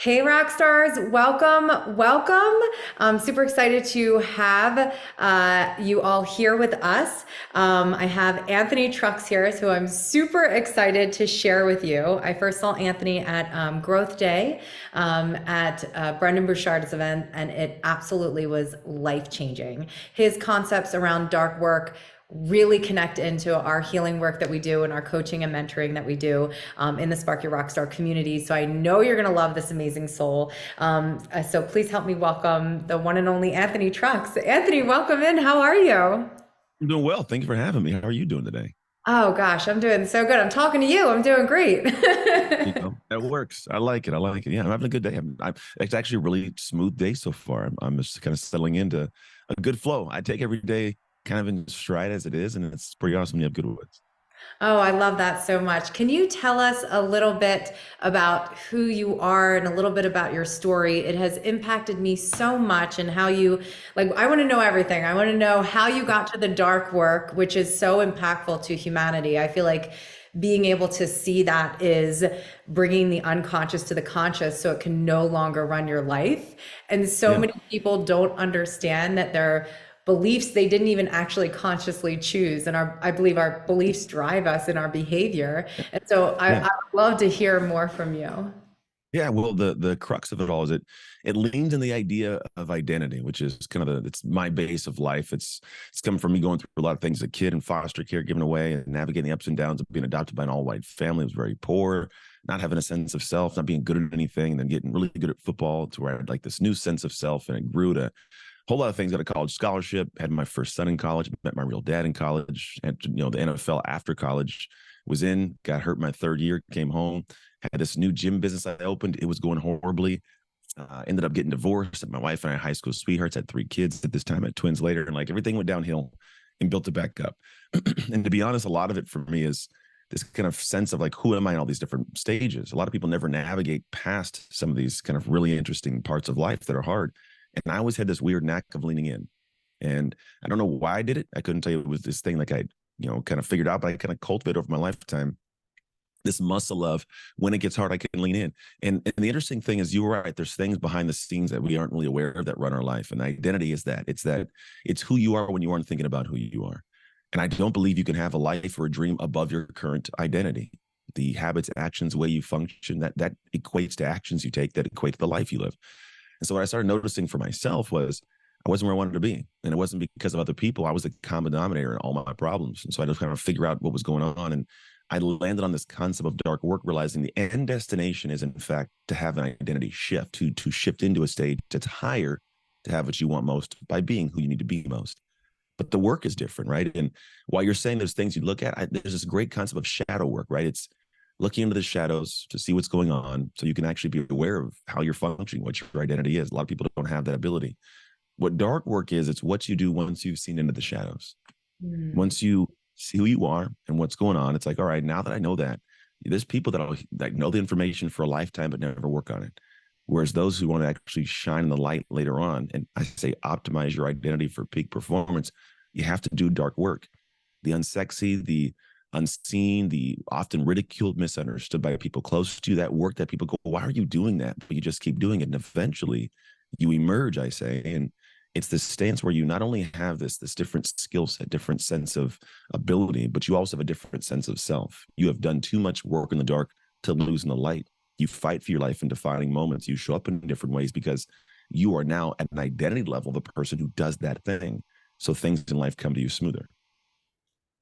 Hey, rock stars, welcome, welcome. I'm super excited to have you all here with us. I have Anthony Trucks here, who I'm super excited to share with you. I first saw Anthony at Growth Day at Brendan Bouchard's event, and it absolutely was life changing. His concepts around dark work really connect into our healing work that we do and our coaching and mentoring that we do in the Spark Your Rockstar community. So I know you're going to love this amazing soul. So please help me welcome the one and only Anthony Trucks. Anthony, welcome in. How are you? I'm doing well. Thank you for having me. How are you doing today? Oh gosh, I'm doing so good. I'm talking to you. I'm doing great. That works. I like it. I like it. Yeah, I'm having a good day. It's actually a really smooth day so far. I'm just kind of settling into a good flow. I take every day kind of in stride as it is, and it's pretty awesome when you have good ones. Oh, I love that so much. Can you tell us a little bit about who you are and a little bit about your story? It has impacted me so much and how you, like, I want to know everything. I want to know how you got to the dark work, which is so impactful to humanity. I feel like being able to see that is bringing the unconscious to the conscious so it can no longer run your life. And so Yeah. many people don't understand that they're beliefs they didn't even actually consciously choose, and our I believe our beliefs drive us in our behavior. And so Yeah. I would love to hear more from you. Yeah. Well, the crux of it all is it leans in the idea of identity, which is kind of it's my base of life. It's come from me going through a lot of things as a kid in foster care, giving away and navigating the ups and downs of being adopted by an all-white family. It was very poor, not having a sense of self, not being good at anything, and then getting really good at football to where I had like this new sense of self, and it grew to whole lot of things. Got a college scholarship, had my first son in college, met my real dad in college, and the NFL after college, was in, got hurt my third year, came home, had this new gym business I opened. It was going horribly. Ended up getting divorced. My wife and I, high school sweethearts, had three kids at this time, had twins later, and like everything went downhill and built it back up. And to be honest, a lot of it for me is this kind of sense of like, who am I in all these different stages? A lot of people never navigate past some of these kind of really interesting parts of life that are hard. And I always had this weird knack of leaning in. And I don't know why I did it. I couldn't tell you it was this thing like I, kind of figured out, but I kind of cultivated over my lifetime this muscle of when it gets hard, I can lean in. And the interesting thing is, you were right. There's things behind the scenes that we aren't really aware of that run our life. And identity is that it's who you are when you aren't thinking about who you are. And I don't believe you can have a life or a dream above your current identity. The habits, actions, way you function, that equates to actions you take that equate to the life you live. And so what I started noticing for myself was I wasn't where I wanted to be. And it wasn't because of other people. I was the common denominator in all my problems. And so I just kind of figure out what was going on. And I landed on this concept of dark work, realizing the end destination is, in fact, to have an identity shift, to shift into a stage that's higher, to have what you want most by being who you need to be most. But the work is different, right? And while you're saying there's things you look at, there's this great concept of shadow work, right? It's looking into the shadows to see what's going on so you can actually be aware of how you're functioning, what your identity is. A lot of people don't have that ability. What dark work is, it's what you do once you've seen into the shadows. Mm. Once you see who you are and what's going on, it's like, all right, now that I know that, there's people that know the information for a lifetime but never work on it. Whereas those who want to actually shine in the light later on, and I say optimize your identity for peak performance, you have to do dark work. The unsexy, the unseen, the often ridiculed, misunderstood by people close to you, that work that people go, why are you doing that? But you just keep doing it. And eventually you emerge, I say. And it's this stance where you not only have this different skill set, different sense of ability, but you also have a different sense of self. You have done too much work in the dark to lose in the light. You fight for your life in defining moments. You show up in different ways because you are now at an identity level, the person who does that thing. So things in life come to you smoother.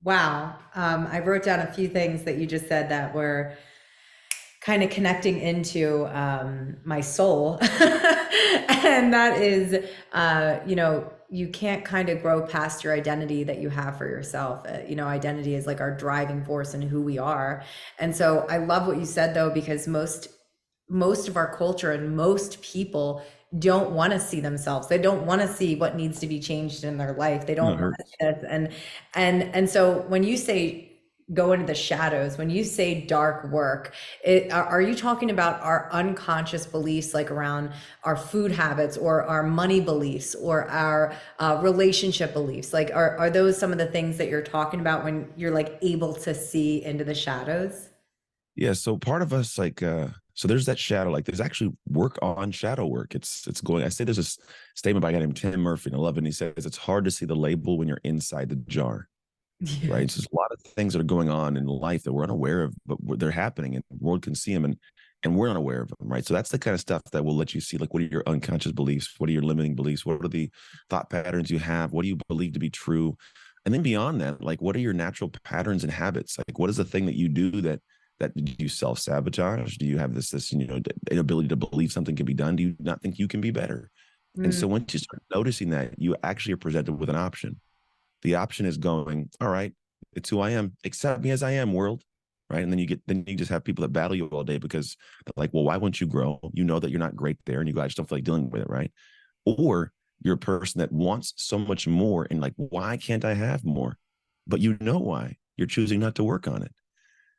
Wow. I wrote down a few things that you just said that were kind of connecting into my soul. And that is, you can't kind of grow past your identity that you have for yourself. Identity is like our driving force and who we are. And so I love what you said though, because most of our culture and most people don't want to see themselves. They don't want to see what needs to be changed in their life. They No, don't it want hurts. this. And so when you say go into the shadows, when you say dark work, are you talking about our unconscious beliefs, like around our food habits or our money beliefs or our relationship beliefs? Like, are those some of the things that you're talking about when you're like able to see into the shadows? Yeah. So part of us, like, So there's that shadow, like there's actually work on shadow work. It's going, I say there's a statement by a guy named Tim Murphy, and I love it. And he says, it's hard to see the label when you're inside the jar, Yeah. right? So there's a lot of things that are going on in life that we're unaware of, but they're happening and the world can see them, and we're unaware of them, right? So that's the kind of stuff that will let you see, like, what are your unconscious beliefs? What are your limiting beliefs? What are the thought patterns you have? What do you believe to be true? And then beyond that, like, what are your natural patterns and habits? Like, what is the thing that you do that you self-sabotage? Do you have this inability to believe something can be done? Do you not think you can be better? And Mm, so once you start noticing that, you actually are presented with an option. The option is going, all right, it's who I am. Accept me as I am, world. Right. And then you just have people that battle you all day because they're like, well, why won't you grow? You know that you're not great there. And you guys don't feel like dealing with it. Right. Or you're a person that wants so much more and like, why can't I have more? But you know why. You're choosing not to work on it.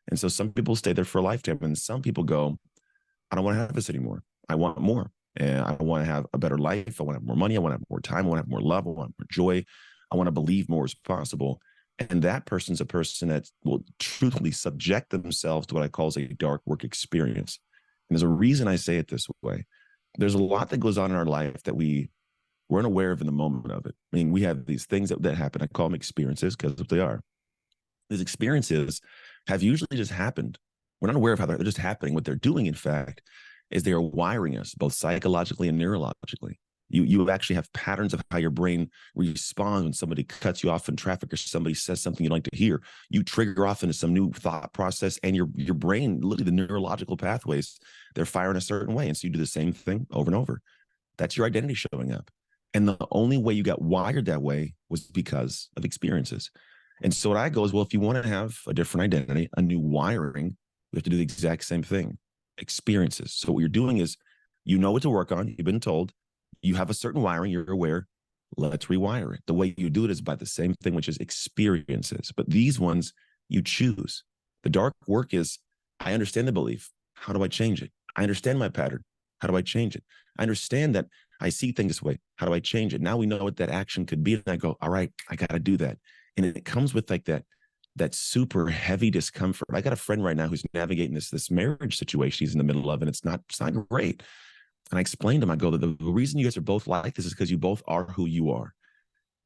And so some people stay there for a lifetime, and some people go, I don't want to have this anymore. I want more. And I want to have a better life. I want to have more money. I want to have more time. I want to have more love. I want more joy. I want to believe more is possible. And that person's a person that will truthfully subject themselves to what I call as a dark work experience. And there's a reason I say it this way. There's a lot that goes on in our life that we're unaware of in the moment of it. I mean, we have these things that happen. I call them experiences because what they are. These experiences have usually just happened. We're not aware of how they're just happening. What they're doing, in fact, is they are wiring us both psychologically and neurologically. You actually have patterns of how your brain responds when somebody cuts you off in traffic or somebody says something you like to hear. You trigger off into some new thought process, and your brain, literally the neurological pathways, they're firing a certain way. And so you do the same thing over and over. That's your identity showing up. And the only way you got wired that way was because of experiences. And so what I go is, well, if you want to have a different identity, a new wiring, we have to do the exact same thing. Experiences. So what you're doing is, you know what to work on. You've been told. You have a certain wiring. You're aware. Let's rewire it. The way you do it is by the same thing, which is experiences. But these ones you choose. The dark work is, I understand the belief. How do I change it? I understand my pattern. How do I change it? I understand that I see things this way. How do I change it? Now we know what that action could be. And I go, all right, I got to do that. And it comes with like that super heavy discomfort. I got a friend right now who's navigating this marriage situation he's in the middle of, and it's not great. And I explained to him, I go, the reason you guys are both like this is because you both are who you are.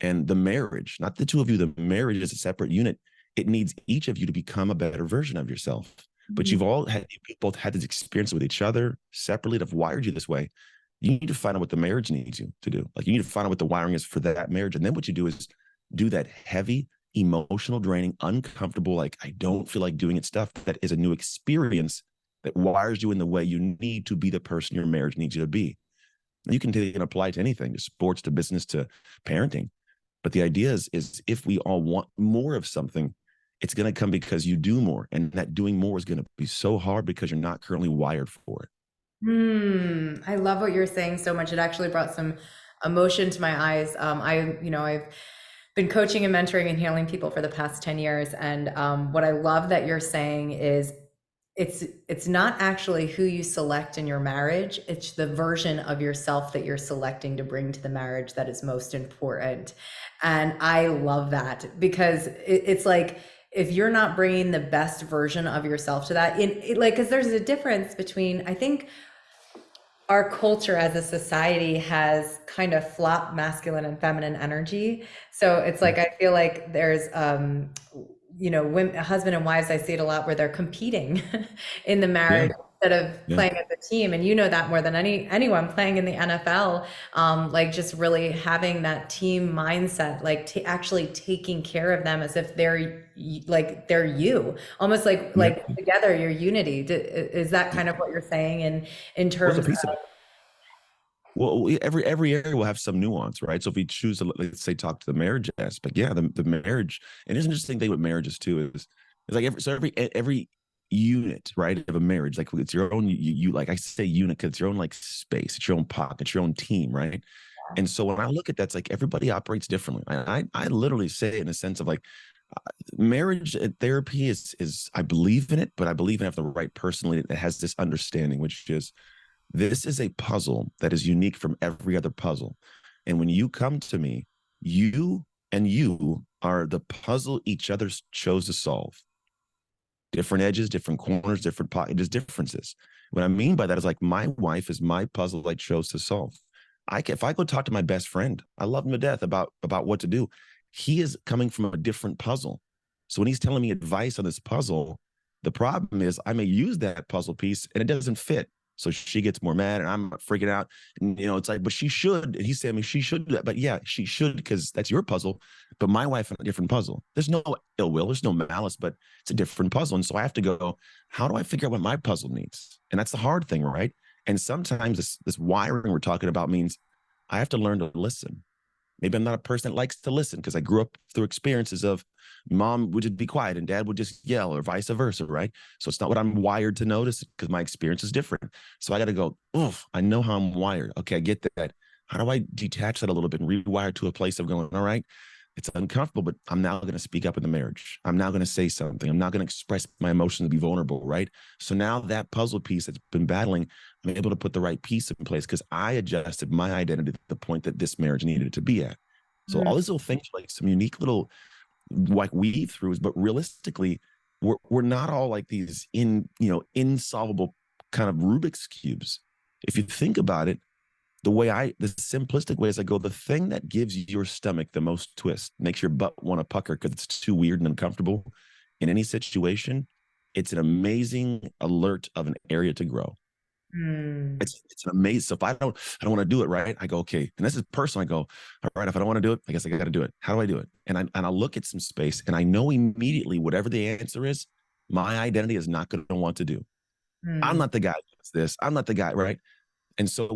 And the marriage, not the two of you, the marriage is a separate unit. It needs each of you to become a better version of yourself. But mm, you both had this experience with each other separately that have wired you this way. You need to find out what the marriage needs you to do. Like, you need to find out what the wiring is for that marriage. And then what you do is do that heavy, emotional, draining, uncomfortable, like, I don't feel like doing it stuff that is a new experience that wires you in the way you need to be the person your marriage needs you to be. And you can take and apply it to anything, to sports, to business, to parenting. But the idea is if we all want more of something, it's going to come because you do more. And that doing more is going to be so hard because you're not currently wired for it. I love what you're saying so much. It actually brought some emotion to my eyes. I've been coaching and mentoring and healing people for the past 10 years. And what I love that you're saying is it's not actually who you select in your marriage. It's the version of yourself that you're selecting to bring to the marriage that is most important. And I love that because it's like, if you're not bringing the best version of yourself to that, like, because there's a difference between, I think, our culture as a society has kind of flopped masculine and feminine energy. So it's like, I feel like there's, women, husband and wives, I see it a lot where they're competing in the Yeah. marriage instead of Yeah. playing as a team. And you know that more than anyone playing in the NFL, like just really having that team mindset, like actually taking care of them as if they're you, almost like Yeah. together, your unity. Is that kind of what you're saying in What's a terms piece of it? Well, every area will have some nuance, right? So if we choose to, let's say, talk to the marriage aspect, yeah, the marriage, and there's an interesting thing with marriages too is like every unit, right, of a marriage, like, it's your own, you like, I say unit because it's your own, like, space, it's your own pocket, it's your own team, right? And so when I look at that, it's like everybody operates differently. I literally say it in a sense of like, marriage therapy is I believe in it, but I believe in have the right person that has this understanding, which is, this is a puzzle that is unique from every other puzzle. And when you come to me, you and you are the puzzle each other chose to solve. different edges, different corners, different pockets, just differences. What I mean by that is like my wife is my puzzle I chose to solve. If I go talk to my best friend, I love him to death about what to do. He is coming from a different puzzle. So when he's telling me advice on this puzzle, the problem is I may use that puzzle piece and it doesn't fit. So she gets more mad and I'm freaking out. And, it's like, but she should. And he said, I mean, she should do that. But yeah, she should because that's your puzzle. But my wife in a different puzzle. There's no ill will. There's no malice, but it's a different puzzle. And so I have to go, how do I figure out what my puzzle needs? And that's the hard thing, right? And sometimes this wiring we're talking about means I have to learn to listen. Maybe I'm not a person that likes to listen because I grew up through experiences of mom would just be quiet and dad would just yell or vice versa, right? So it's not what I'm wired to notice because my experience is different. So I got to go, oof, I know how I'm wired. Okay, I get that. How do I detach that a little bit and rewire to a place of going, all right, it's uncomfortable, but I'm now going to speak up in the marriage. I'm now going to say something. I'm not going to express my emotions and be vulnerable, right? So now that puzzle piece that's been battling, I'm able to put the right piece in place because I adjusted my identity to the point that this marriage needed it to be at. So all these little things, like some unique little like weave throughs, but realistically, we're not all like these insolvable kind of Rubik's cubes. If you think about it, the simplistic way is I go, the thing that gives your stomach the most twist, makes your butt want to pucker because it's too weird and uncomfortable in any situation, it's an amazing alert of an area to grow. Mm. It's an amazing. So if I don't want to do it, right, I go, okay. And this is personal. I go, all right, if I don't want to do it, I guess I got to do it. How do I do it? And I look at some space and I know immediately whatever the answer is, my identity is not going to want to do. I'm Mm. not the guy who does this. I'm not the guy, right? And so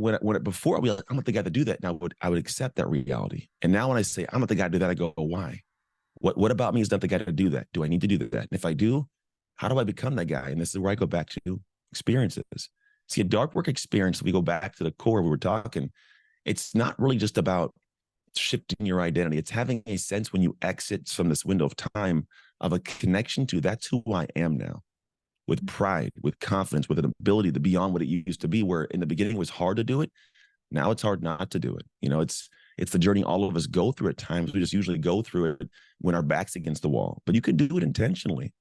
before we like, I'm not the guy to do that. Now I would accept that reality. And now when I say I'm not the guy to do that, I go, oh, why? What about me is not the guy to do that? Do I need to do that? And if I do, how do I become that guy? And this is where I go back to experiences. See, a dark work experience, if we go back to the core we were talking, it's not really just about shifting your identity. It's having a sense when you exit from this window of time of a connection to that's who I am now, with pride, with confidence, with an ability to be on what it used to be, where in the beginning it was hard to do it. Now it's hard not to do it. It's the journey all of us go through at times. We just usually go through it when our back's against the wall, but you can do it intentionally.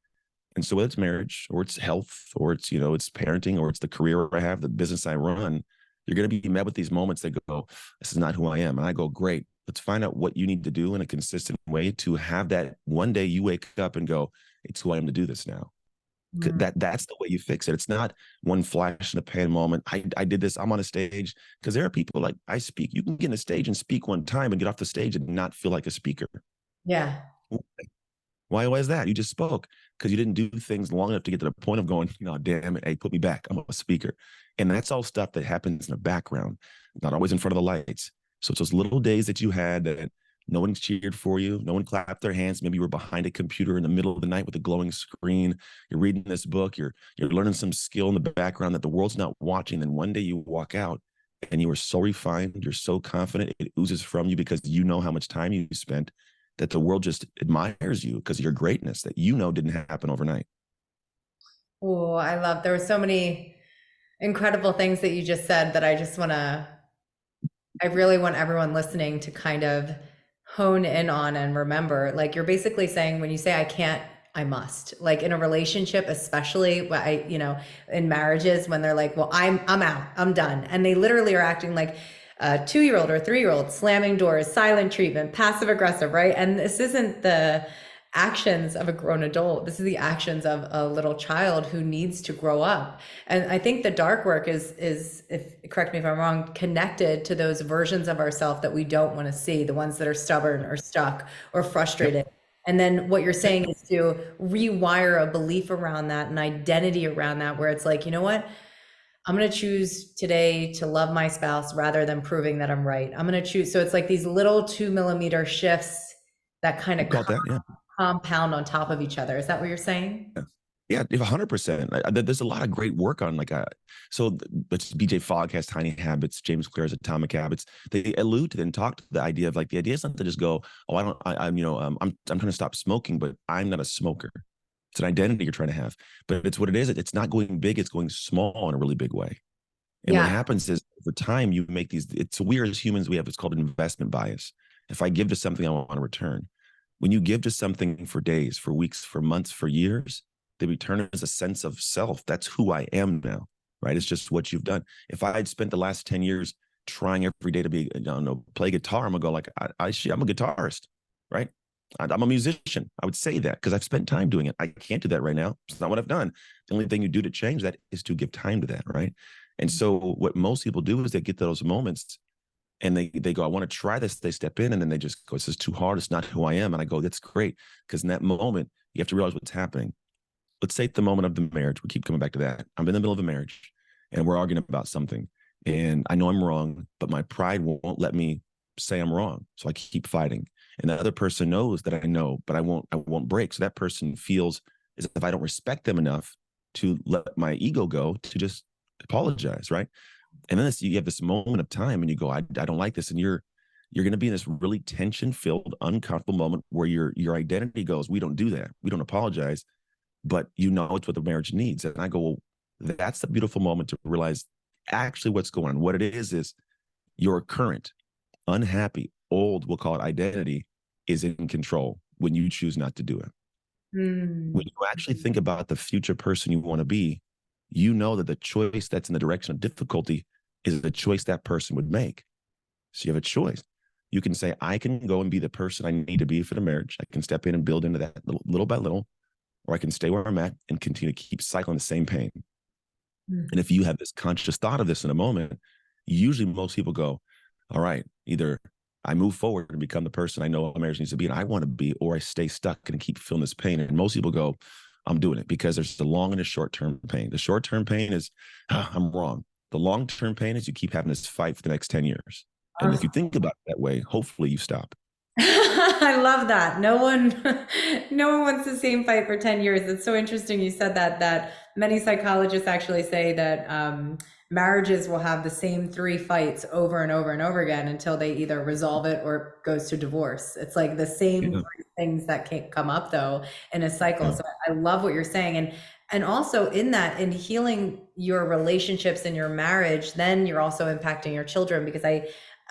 And so whether it's marriage or it's health or it's parenting or it's the career I have, the business I run, you're going to be met with these moments that go, this is not who I am. And I go, great, let's find out what you need to do in a consistent way to have that one day you wake up and go, it's who I am to do this now. That's the way you fix it. It's not one flash in the pan moment. I did this. I'm on a stage because there are people like I speak. You can get on a stage and speak one time and get off the stage and not feel like a speaker. Yeah. Why is that? You just spoke because you didn't do things long enough to get to the point of going, damn it, hey, put me back. I'm a speaker. And that's all stuff that happens in the background, not always in front of the lights. So it's those little days that you had that no one cheered for you. No one clapped their hands. Maybe you were behind a computer in the middle of the night with a glowing screen. You're reading this book. You're learning some skill in the background that the world's not watching. Then one day you walk out and you are so refined. You're so confident. It oozes from you because you know how much time you spent, that the world just admires you because of your greatness that didn't happen overnight. Oh, there were so many incredible things that you just said that I really want everyone listening to kind of hone in on and remember. Like you're basically saying when you say I can't, I must. Like in a relationship, especially in marriages when they're like, well, I'm out, I'm done. And they literally are acting like a 2-year-old or 3-year-old, slamming doors, silent treatment, passive aggressive, right? And this isn't the actions of a grown adult. This is the actions of a little child who needs to grow up. And I think the dark work is if correct me if I'm wrong, connected to those versions of ourselves that we don't want to see, the ones that are stubborn or stuck or frustrated. Yep. And then what you're saying is to rewire a belief around that, an identity around that, where it's like, you know what? I'm going to choose today to love my spouse rather than proving that I'm right. I'm going to choose. So it's like these little 2 millimeter shifts that kind of Called that, yeah. compound on top of each other. Is that what you're saying? Yeah, 100%. There's a lot of great work on so it's BJ Fogg has Tiny Habits, James Clear has Atomic Habits. They allude to and talk to the idea of the idea is not to just go, oh, I'm trying to stop smoking, but I'm not a smoker. It's an identity you're trying to have, but it's what it is. It's not going big. It's going small in a really big way. And what Yeah. happens is over time you make these. It's weird as humans we have. It's called investment bias. If I give to something, I want to return. When you give to something for days, for weeks, for months, for years, the return is a sense of self. That's who I am now, right? It's just what you've done. If I had spent the last 10 years trying every day to be, I don't know, play guitar, I'm gonna go like, I'm a guitarist, right? I'm a musician. I would say that because I've spent time doing it. I can't do that right now. It's not what I've done. The only thing you do to change that is to give time to that, right? And so what most people do is they get those moments and they go, I want to try this. They step in and then they just go, this is too hard. It's not who I am. And I go, that's great. Because in that moment, you have to realize what's happening. Let's say the moment of the marriage. We keep coming back to that. I'm in the middle of a marriage and we're arguing about something. And I know I'm wrong, but my pride won't let me say I'm wrong. So I keep fighting. And the other person knows that I know, but I won't break. So that person feels as if I don't respect them enough to let my ego go to just apologize, right? And then you have this moment of time and you go, I don't like this. And you're going to be in this really tension-filled, uncomfortable moment where your identity goes, we don't do that. We don't apologize, but you know it's what the marriage needs. And I go, well, that's the beautiful moment to realize actually what's going on. What it is your current, unhappy, old, we'll call it identity, is in control when you choose not to do it. When you actually think about the future person you want to be, you know that the choice that's in the direction of difficulty is the choice that person would make. So you have a choice. You can say, I can go and be the person I need to be for the marriage. I can step in and build into that little by little, or I can stay where I'm at and continue to keep cycling the same pain. And if you have this conscious thought of this in a moment, usually most people go, all right, either I move forward and become the person I know a marriage needs to be and I want to be, or I stay stuck and keep feeling this pain. And most people go, I'm doing it, because there's the long and the short-term pain. The short-term pain is, I'm wrong. The long-term pain is you keep having this fight for the next 10 years. And if you think about it that way, hopefully you stop. I love that. No one wants the same fight for 10 years. It's so interesting you said that many psychologists actually say that marriages will have the same three fights over and over and over again until they either resolve it or goes to divorce. It's like the same Yeah. three things that can come up though in a cycle. Yeah. So I love what you're saying. And also in that, in healing your relationships in your marriage, then you're also impacting your children, because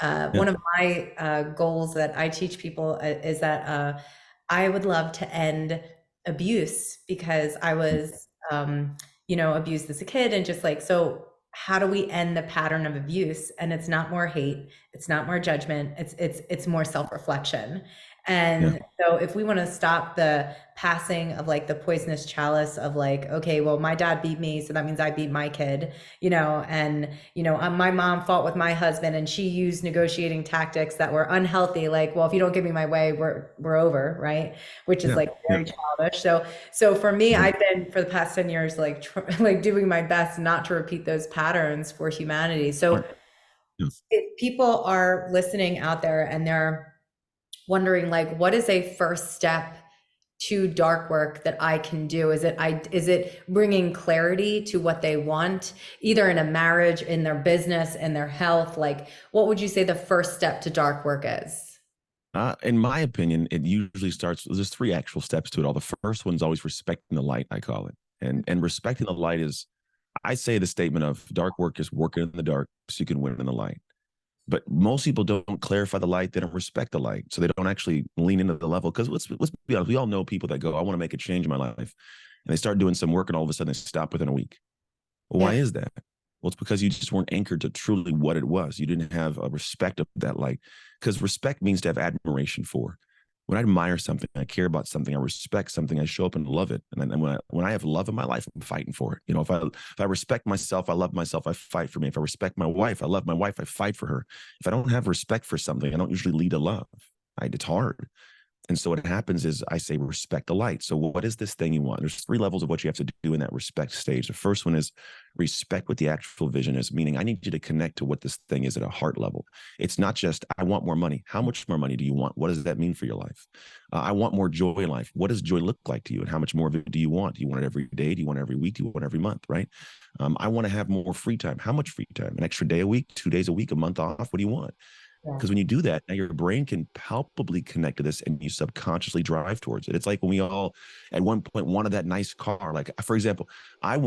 Yeah. one of my goals that I teach people is that I would love to end abuse, because I was, abused as a kid, and just like, so how do we end the pattern of abuse? And it's not more hate, it's not more judgment, it's more self-reflection. Yeah. And so if we want to stop the passing of like the poisonous chalice of like, okay, well, my dad beat me, so that means I beat my kid, and my mom fought with my husband and she used negotiating tactics that were unhealthy, like, well, if you don't give me my way, we're over, right? Which is Yeah. like Yeah. very childish. So for me, Mhm. I've been for the past 10 years like like doing my best not to repeat those patterns for humanity. So Right. Yeah. if people are listening out there and they're wondering like, what is a first step to dark work that I can do? Is it bringing clarity to what they want, either in a marriage, in their business, in their health? Like, what would you say the first step to dark work is? In my opinion, it usually starts, there's three actual steps to it all. The first one's always respecting the light, I call it. And respecting the light is, I say the statement of dark work is working in the dark so you can win in the light. But most people don't clarify the light. They don't respect the light. So they don't actually lean into the level. Because let's be honest, we all know people that go, I want to make a change in my life. And they start doing some work and all of a sudden they stop within a week. Well, why Yeah. is that? Well, it's because you just weren't anchored to truly what it was. You didn't have a respect of that light. Because respect means to have admiration for. When I admire something, I care about something, I respect something, I show up and love it. And then when I have love in my life, I'm fighting for it. If I respect myself, I love myself, I fight for me. If I respect my wife, I love my wife, I fight for her. If I don't have respect for something, I don't usually lead to love. It's hard. And so what happens is I say, respect the light. So what is this thing you want? There's three levels of what you have to do in that respect stage. The first one is respect what the actual vision is, meaning I need you to connect to what this thing is at a heart level. It's not just, I want more money. How much more money do you want? What does that mean for your life? I want more joy in life. What does joy look like to you? And how much more of it do you want? Do you want it every day? Do you want it every week? Do you want it every month? Right? I want to have more free time. How much free time? An extra day a week, 2 days a week, a month off? What do you want? Yeah. Because when you do that, now your brain can palpably connect to this and you subconsciously drive towards it. It's like when we all at one point wanted that nice car. Like, for example, I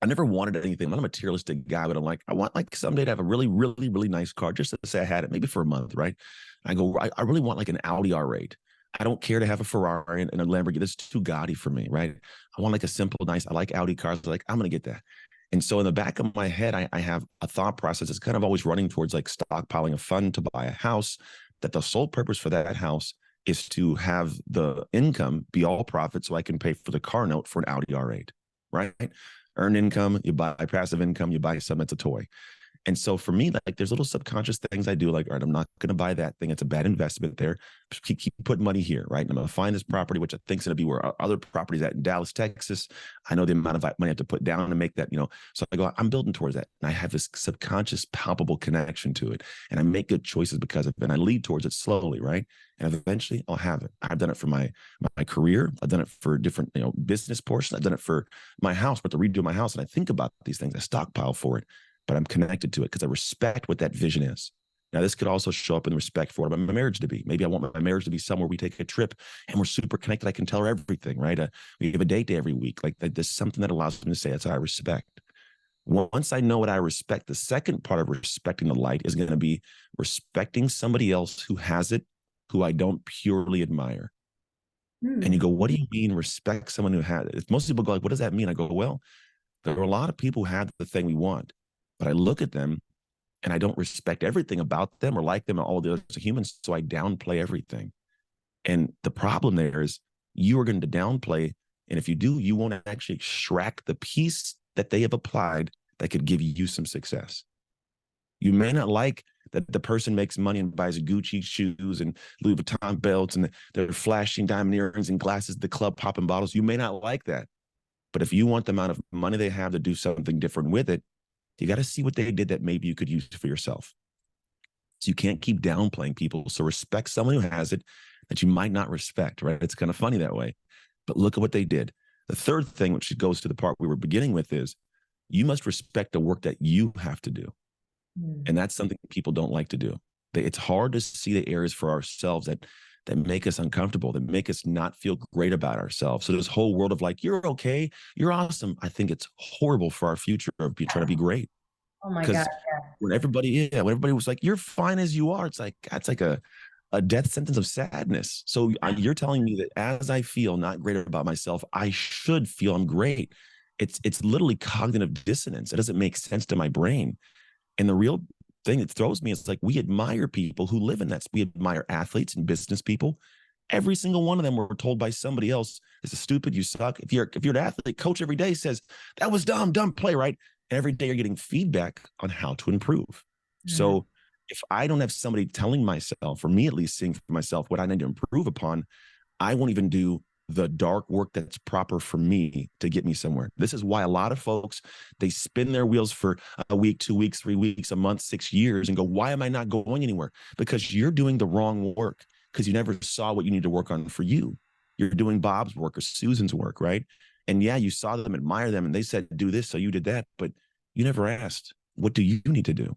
never wanted anything. I'm not a materialistic guy, but I want like someday to have a really, really, really nice car just to say I had it, maybe for a month, right? I go, I really want like an Audi R8. I don't care to have a Ferrari and a Lamborghini. That's too gaudy for me, right? I want like a simple, nice. I like Audi cars. Like I'm gonna get that. And so in the back of my head, I have a thought process that's kind of always running towards like stockpiling a fund to buy a house. That the sole purpose for that house is to have the income be all profit, so I can pay for the car note for an Audi R8, right? Earn income, you buy passive income, you buy something that's a toy. And so for me, like there's little subconscious things I do, like, all right, I'm not going to buy that thing. It's a bad investment there. Keep putting money here, right? And I'm going to find this property, which I think is going to be where other properties at in Dallas, Texas. I know the amount of money I have to put down to make that, so I go, I'm building towards that. And I have this subconscious, palpable connection to it. And I make good choices because of it. And I lead towards it slowly, right? And eventually I'll have it. I've done it for my career. I've done it for different, business portions. I've done it for my house, but to redo my house. And I think about these things, I stockpile for it, but I'm connected to it because I respect what that vision is. Now, this could also show up in the respect for what I want my marriage to be. Maybe I want my marriage to be somewhere we take a trip and we're super connected. I can tell her everything, right? We have a date day every week. Like there's something that allows me to say that's how I respect. Once I know what I respect, the second part of respecting the light is going to be respecting somebody else who has it, who I don't purely admire. And you go, what do you mean respect someone who has it? If most people go like, what does that mean? I go, well, there are a lot of people who have the thing we want, but I look at them and I don't respect everything about them or like them and all the other humans. So I downplay everything. And the problem there is you are going to downplay. And if you do, you won't actually extract the piece that they have applied that could give you some success. You may not like that the person makes money and buys Gucci shoes and Louis Vuitton belts and they're flashing diamond earrings and glasses at the club popping bottles. You may not like that. But if you want the amount of money they have to do something different with it, you got to see what they did that maybe you could use for yourself. So you can't keep downplaying people. So respect someone who has it that you might not respect, right? It's kind of funny that way. But look at what they did. The third thing, which goes to the part we were beginning with, is you must respect the work that you have to do. And that's something people don't like to do. It's hard to see the areas for ourselves that make us uncomfortable, that make us not feel great about ourselves. So this whole world of like, you're okay, you're awesome. I think it's horrible for our future of trying to be great. Oh my God. Because when everybody was like, you're fine as you are, it's like, that's like a death sentence of sadness. So you're telling me that as I feel not great about myself, I should feel I'm great. It's literally cognitive dissonance. It doesn't make sense to my brain. And the real thing that throws me is like, we admire people who live in that. We admire athletes and business people. Every single one of them were told by somebody else, this is stupid, you suck. If you're an athlete, coach every day says, that was dumb play, right? And every day you're getting feedback on how to improve. So if I don't have somebody telling myself, or me at least seeing for myself what I need to improve upon, I won't even do the dark work that's proper for me to get me somewhere. This is why a lot of folks, they spin their wheels for a week, 2 weeks, 3 weeks, a month, 6 years and go, why am I not going anywhere? Because you're doing the wrong work because you never saw what you need to work on for you. You're doing Bob's work or Susan's work, right? And yeah, you saw them, admire them, and they said, do this, so you did that, but you never asked, what do you need to do?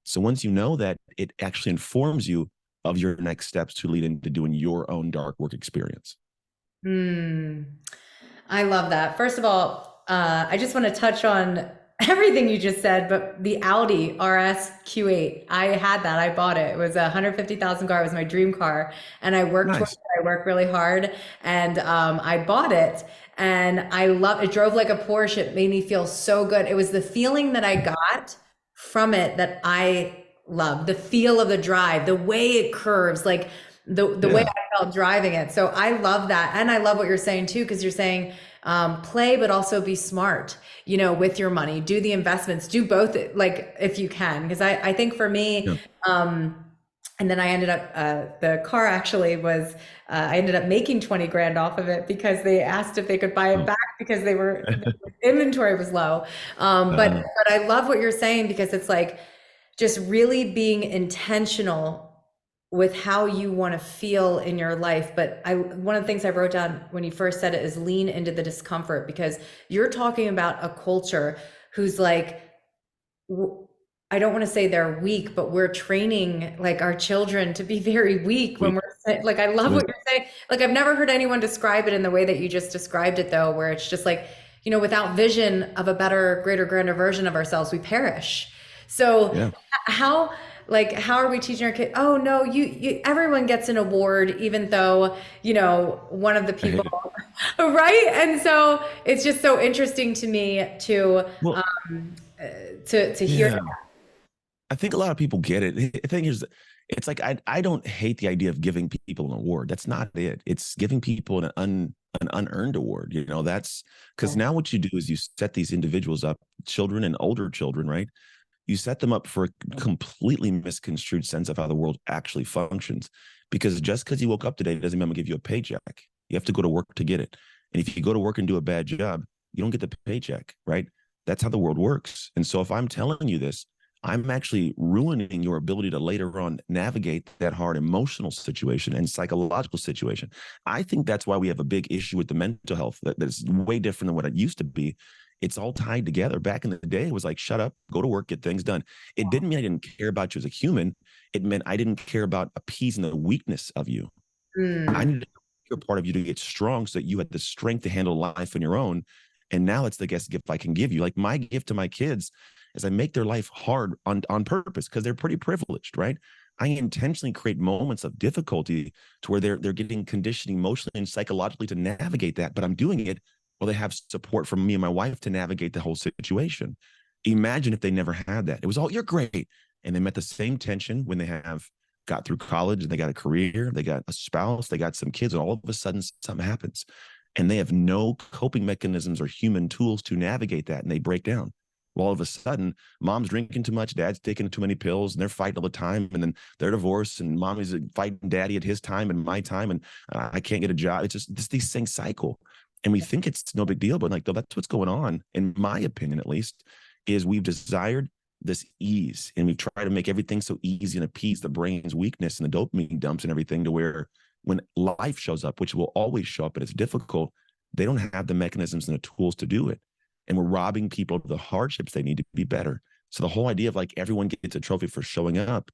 So once you know that, it actually informs you of your next steps to lead into doing your own dark work experience. I love that. First of all, I just want to touch on everything you just said, but the Audi RS Q8, I had that. I bought it. It was a 150,000 car. It was my dream car. And I worked towards Nice. it. I worked really hard and I bought it and I love it. Drove like a Porsche. It made me feel so good. It was the feeling that I got from it that I love. The feel of the drive, the way it curves, like the way Yeah. I felt driving it. So I love that. And I love what you're saying too, because you're saying play, but also be smart, with your money, do the investments, do both, like if you can. Because I think for me, Yeah. and then I ended up, the car actually was, I ended up making 20 grand off of it because they asked if they could buy it Oh. back because the inventory was low. But I love what you're saying because it's like just really being intentional with how you want to feel in your life. But one of the things I wrote down when you first said it is lean into the discomfort, because you're talking about a culture who's like, I don't want to say they're weak, but we're training like our children to be very weak when like, I love what you're saying. Like, I've never heard anyone describe it in the way that you just described it though, where it's just like, without vision of a better, greater, grander version of ourselves, we perish. So Yeah. how, like, how are we teaching our kid? Oh no, everyone gets an award, even though, one of the I people, hate it. right? And so it's just so interesting to me Well, to hear yeah. that. I think a lot of people get it. The thing is, it's like I don't hate the idea of giving people an award. That's not it. It's giving people an unearned award. That's because now what you do is you set these individuals up, children and older children, right? You set them up for a completely misconstrued sense of how the world actually functions. Because just because you woke up today doesn't mean I'm gonna give you a paycheck. You have to go to work to get it. And if you go to work and do a bad job, you don't get the paycheck, right? That's how the world works. And so if I'm telling you this, I'm actually ruining your ability to later on navigate that hard emotional situation and psychological situation. I think that's why we have a big issue with the mental health that's way different than what it used to be. It's all tied together. Back in the day, it was like, shut up, go to work, get things done. It didn't mean I didn't care about you as a human. It meant I didn't care about appeasing the weakness of you. I Mm. needed a part of you to get strong so that you had the strength to handle life on your own. And now it's the best gift I can give you. Like my gift to my kids is I make their life hard on purpose because they're pretty privileged, right? I intentionally create moments of difficulty to where they're getting conditioned emotionally and psychologically to navigate that. But I'm doing it while they have support from me and my wife to navigate the whole situation. Imagine if they never had that. It was all, you're great. And they met the same tension when they have got through college and they got a career, they got a spouse, they got some kids, and all of a sudden something happens. And they have no coping mechanisms or human tools to navigate that, and they break down. Well, all of a sudden, mom's drinking too much, dad's taking too many pills, and they're fighting all the time. And then they're divorced, and mommy's fighting daddy at his time and my time, and I can't get a job. It's just these things cycle. And we think it's no big deal, but like, that's what's going on, in my opinion, at least, is we've desired this ease and we've tried to make everything so easy and appease the brain's weakness and the dopamine dumps and everything to where when life shows up, which will always show up, but it's difficult, they don't have the mechanisms and the tools to do it. And we're robbing people of the hardships they need to be better. So the whole idea of like everyone gets a trophy for showing up,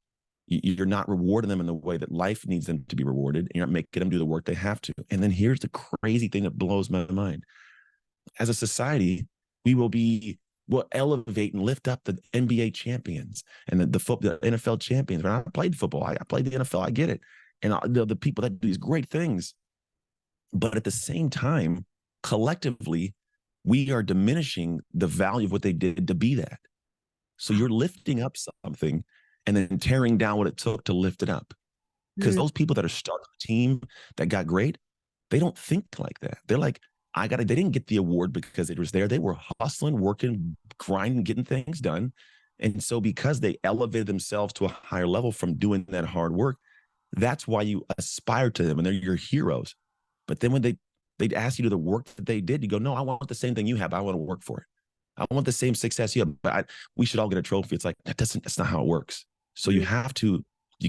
you're not rewarding them in the way that life needs them to be rewarded, and you're not making them do the work they have to. And then here's the crazy thing that blows my mind. As a society, will elevate and lift up the NBA champions and the NFL champions. When I played football, I played the NFL, I get it. And the people that do these great things. But at the same time, collectively, we are diminishing the value of what they did to be that. So you're lifting up something and then tearing down what it took to lift it up. Because Mm. those people that are starting a team that got great, they don't think like that. They're like, they didn't get the award because it was there. They were hustling, working, grinding, getting things done. And so because they elevated themselves to a higher level from doing that hard work, that's why you aspire to them and they're your heroes. But then when they'd ask you to do the work that they did, you go, no, I want the same thing you have. I want to work for it. I want the same success you have, but we should all get a trophy. It's like, that's not how it works. So you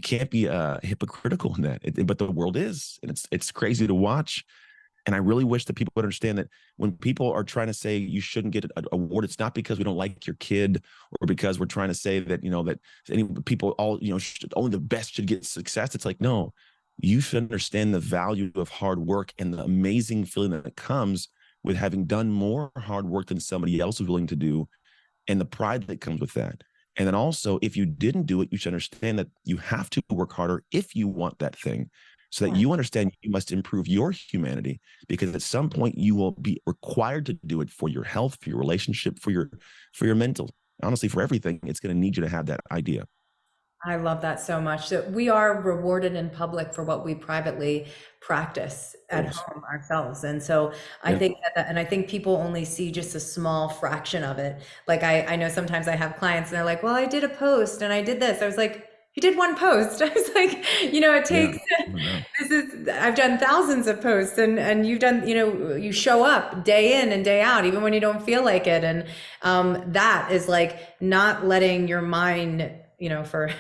can't be hypocritical in that, but the world is, and it's crazy to watch. And I really wish that people would understand that when people are trying to say you shouldn't get an award, it's not because we don't like your kid or because we're trying to say that, that any people only the best should get success. It's like, no, you should understand the value of hard work and the amazing feeling that comes with having done more hard work than somebody else is willing to do and the pride that comes with that. And then also, if you didn't do it, you should understand that you have to work harder if you want that thing, so that you understand you must improve your humanity, because at some point you will be required to do it for your health, for your relationship, for your mental, honestly, for everything. It's going to need you to have that idea. I love that so much. So we are rewarded in public for what we privately practice at Always. home ourselves. And so I Yeah. think and I think people only see just a small fraction of it. Like I know sometimes I have clients and they're like, well, I did a post and I did this. I was like, you did one post. I was like, it Yeah. takes, Oh, no. I've done thousands of posts and you've done, you show up day in and day out, even when you don't feel like it. And that is like not letting your mind, for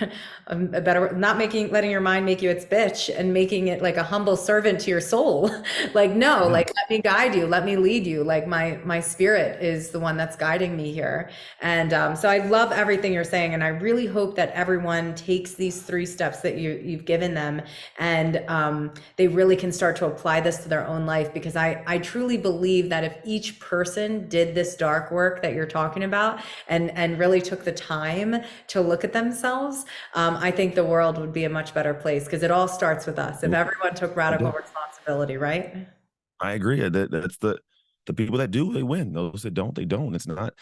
a better, not letting your mind make you its bitch and making it like a humble servant to your soul. Like, no, Yeah. like, let me guide you, let me lead you. Like my spirit is the one that's guiding me here. And so I love everything you're saying. And I really hope that everyone takes these 3 steps that you've given them and they really can start to apply this to their own life, because I truly believe that if each person did this dark work that you're talking about and really took the time to look at themselves, I think the world would be a much better place because it all starts with us. If everyone took I radical do. responsibility, right? I agree. That's the people that do, they win. Those that don't, they don't. It's not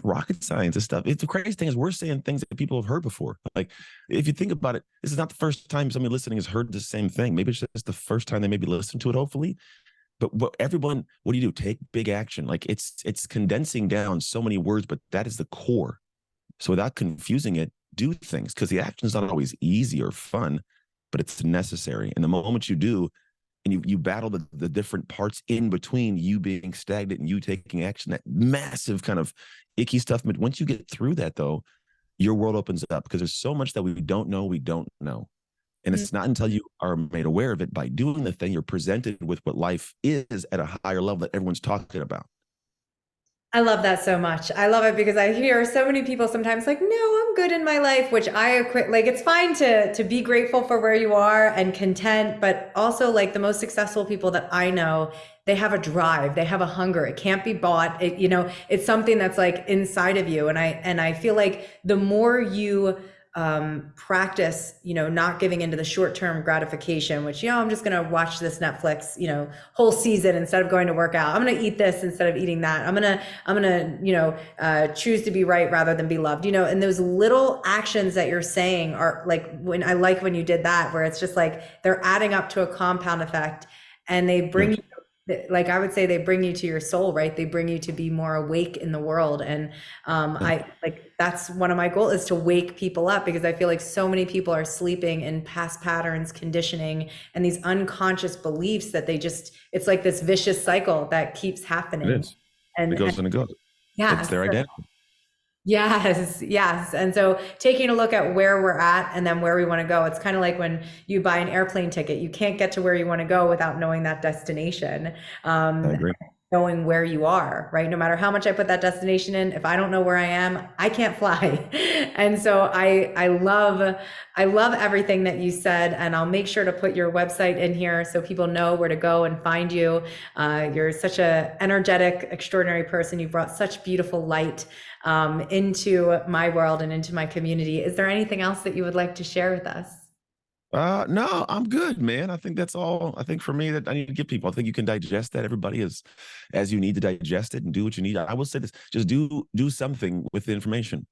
rocket science. This stuff. It's the crazy thing is we're saying things that people have heard before. Like if you think about it, this is not the first time somebody listening has heard the same thing. Maybe it's just the first time they maybe listen to it, hopefully. But everyone, what do? Take big action. Like it's condensing down so many words, but that is the core. So without confusing it, do things because the action is not always easy or fun, but it's necessary. And the moment you do, and you battle the different parts in between you being stagnant and you taking action, that massive kind of icky stuff. But once you get through that, though, your world opens up because there's so much that we don't know. And it's not until you are made aware of it by doing the thing, you're presented with what life is at a higher level that everyone's talking about. I love that so much. I love it because I hear so many people sometimes like, no, I'm good in my life, which I equate like it's fine to be grateful for where you are and content, but also like the most successful people that I know, they have a drive, they have a hunger. It can't be bought. It's something that's like inside of you. And I feel like the more you practice, not giving into the short-term gratification, which, I'm just going to watch this Netflix, whole season instead of going to work out. I'm going to eat this instead of eating that. I'm going to choose to be right rather than be loved, and those little actions that you're saying are like when you did that, where it's just like they're adding up to a compound effect and they bring Yes. you like I would say they bring you to your soul, right? They bring you to be more awake in the world. And Yeah. I like that's one of my goals is to wake people up because I feel like so many people are sleeping in past patterns, conditioning, and these unconscious beliefs that it's like this vicious cycle that keeps It happening. is. It And goes and it goes. yeah, It's their identity. yes, yes. And so taking a look at where we're at and then where we want to go. It's kind of like when you buy an airplane ticket, you can't get to where you want to go without knowing that destination, I um, agree. knowing where you are, right? No matter how much I put that destination in, if I don't know where I am, I can't fly. And so I love everything that you said, and I'll make sure to put your website in here so people know where to go and find you. You're such a energetic, extraordinary person. You brought such beautiful light into my world and into my community. Is there anything else that you would like to share with us? No, I'm good, man. I think that's all. I think for me that I need to give people. I think you can digest that. Everybody is as you need to digest it and do what you need. I will say this: just do something with the information,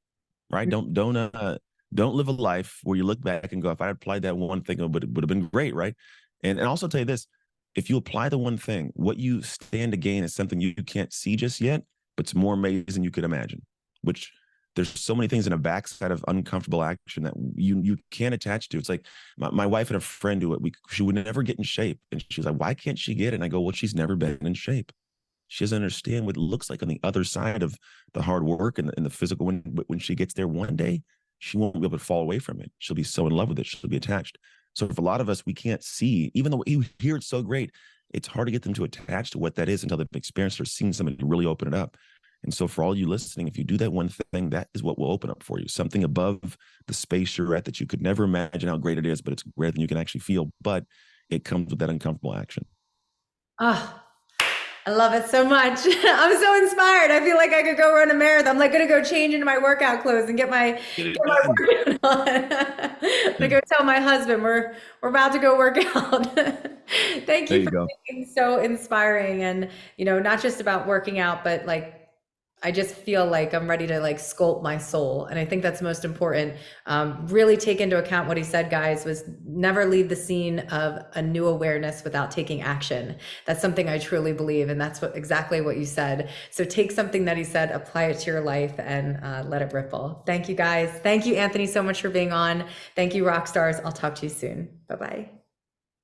right? Don't live a life where you look back and go, if I applied that one thing, it would have been great, right? And also tell you this: if you apply the one thing, what you stand to gain is something you can't see just yet, but it's more amazing you could imagine. Which there's so many things in a backside of uncomfortable action that you can't attach to. It's like my wife had a friend who she would never get in shape, and she was like, "Why can't she get it?" And I go, "Well, she's never been in shape. She doesn't understand what it looks like on the other side of the hard work and the physical. When she gets there one day, she won't be able to fall away from it. She'll be so in love with it. She'll be attached. So for a lot of us, we can't see, even though you hear it's so great, it's hard to get them to attach to what that is until they've experienced or seen somebody really open it up. And so for all you listening, if you do that one thing, that is what will open up for you. Something above the space you're at that you could never imagine how great it is, but it's greater than you can actually feel. But it comes with that uncomfortable action. Oh, I love it so much. I'm so inspired. I feel like I could go run a marathon. I'm like gonna go change into my workout clothes and get my Get get it my done. workout on. I'm gonna go tell my husband we're about to go work out. Thank There you you for go. being so inspiring and not just about working out, but like I just feel like I'm ready to like sculpt my soul. And I think that's most important. Really take into account what he said, guys, was never leave the scene of a new awareness without taking action. That's something I truly believe. And that's exactly what you said. So take something that he said, apply it to your life and let it ripple. Thank you, guys. Thank you, Anthony, so much for being on. Thank you, rock stars. I'll talk to you soon. Bye-bye.